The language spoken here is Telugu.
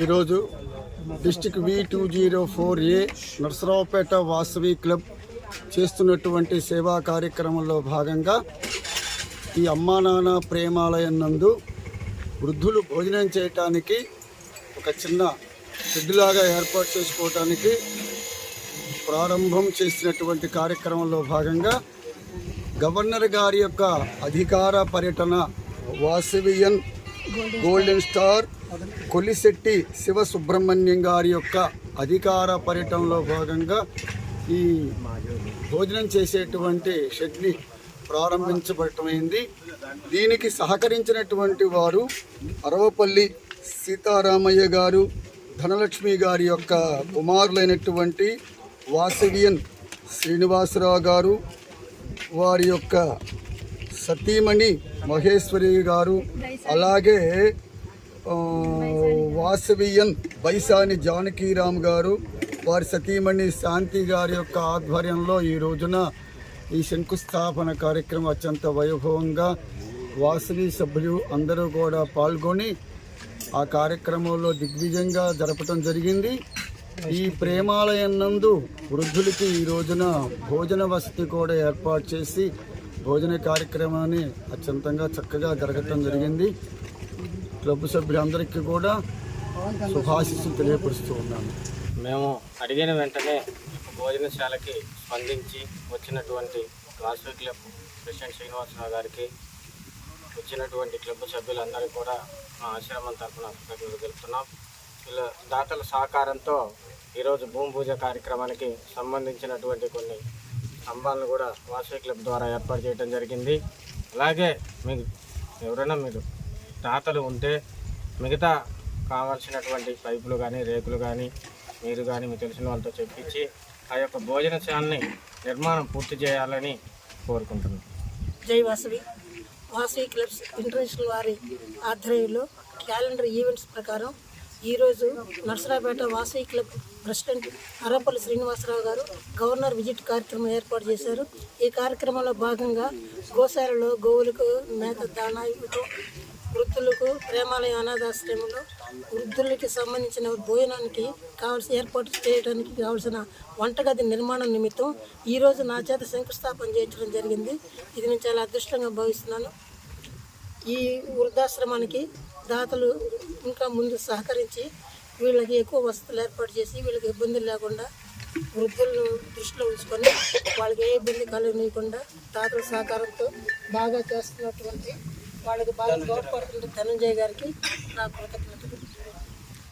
ఈరోజు district V204A Narasaraopet Vasavi club చేస్తున్నటువంటి సేవా కార్యక్రమంలో భాగంగా ఈ అమ్మా నాన్న ప్రేమాలయం నందు వృద్ధులు భోజనం చేయటానికి ఒక చిన్న షెడ్లాగా ఏర్పాటు చేసుకోవటానికి ప్రారంభం చేసినటువంటి కార్యక్రమంలో భాగంగా గవర్నర్ గారి యొక్క అధికార పర్యటన వాసవియన్ గోల్డెన్ స్టార్ కొలిశెట్టి శివ సుబ్రహ్మణ్యం గారి యొక్క అధికార పర్యటనలో భాగంగా ఈ భోజనం చేసేటువంటి షెడ్ని ప్రారంభించబడటమైంది. దీనికి సహకరించినటువంటి వారు అరవపల్లి సీతారామయ్య గారు, ధనలక్ష్మి గారి యొక్క కుమారులైనటువంటి వాసవియన్ శ్రీనివాసరావు గారు, వారి యొక్క సతీమణి మహేశ్వరి గారు, అలాగే వాసవియన్ బైసాని జానకీరామ్ గారు, వారి సతీమణి శాంతి గారి యొక్క ఆధ్వర్యంలో ఈ రోజున ఈ శంకుస్థాపన కార్యక్రమం అత్యంత వైభవంగా వాసవి సభ్యులు అందరూ కూడా పాల్గొని ఆ కార్యక్రమంలో దిగ్విజయంగా జరపడం జరిగింది. ఈ ప్రేమాలయం నందు వృద్ధులకి ఈ రోజున భోజన వసతి కూడా ఏర్పాటు చేసి భోజన కార్యక్రమాన్ని అత్యంతంగా చక్కగా జరగటం జరిగింది. క్లబ్ సభ్యులందరికీ కూడా శుభాశీస్సులు తెలియపరుస్తూ ఉన్నాను. మేము అడిగిన వెంటనే భోజనశాలకి స్పందించి వచ్చినటువంటి వాసవి క్లబ్ ప్రెసిడెంట్ శ్రీనివాసరావు గారికి, వచ్చినటువంటి క్లబ్ సభ్యులందరికీ కూడా మా ఆశ్రమం తరఫున కృతజ్ఞతలు తెలుపుతున్నాం. వీళ్ళ దాతల సహకారంతో ఈరోజు భూమి పూజ కార్యక్రమానికి సంబంధించినటువంటి కొన్ని స్తంభాలను కూడా వాసవి క్లబ్ ద్వారా ఏర్పాటు చేయడం జరిగింది. అలాగే మీకు ఎవరైనా మీరు దాతలు ఉంటే మిగతా కావాల్సినటువంటి పైపులు కానీ, రేకులు కానీ మీరు కానీ మీకు తెలిసిన వాళ్ళతో చెప్పించి ఆ యొక్క భోజనశాలని నిర్మాణం పూర్తి చేయాలని కోరుకుంటున్నాం. జై వాసవి. వాసవి క్లబ్స్ ఇంటర్నేషనల్ వారి ఆధ్వర్యంలో క్యాలెండర్ ఈవెంట్స్ ప్రకారం ఈరోజు నర్సరావుపేట వాసవి క్లబ్ ప్రెసిడెంట్ అరపల్లి శ్రీనివాసరావు గారు గవర్నర్ విజిట్ కార్యక్రమం ఏర్పాటు చేశారు. ఈ కార్యక్రమంలో భాగంగా గోశాలలో గోవులకు మేత దాణా ఇవ్వటం, వృద్ధులకు ప్రేమాలయ అనాథాశ్రమంలో వృద్ధులకి సంబంధించిన భోజనానికి కావాల్సిన ఏర్పాటు చేయడానికి కావాల్సిన వంటగది నిర్మాణం నిమిత్తం ఈరోజు నా చేత శంకుస్థాపన చేయించడం జరిగింది. ఇది నేను చాలా అదృష్టంగా భావిస్తున్నాను. ఈ వృద్ధాశ్రమానికి దాతలు ఇంకా ముందు సహకరించి వీళ్ళకి ఎక్కువ వసతులు ఏర్పాటు చేసి వీళ్ళకి ఇబ్బందులు లేకుండా వృద్ధులను దృష్టిలో ఉంచుకొని వాళ్ళకి ఏ ఇబ్బంది కలగనీయకుండా దాతల సహకారంతో బాగా చేస్తున్నటువంటి వాళ్ళకి బాగా తోడ్పడుతున్న ధనంజయ్ గారికి నా కృతజ్ఞతలు.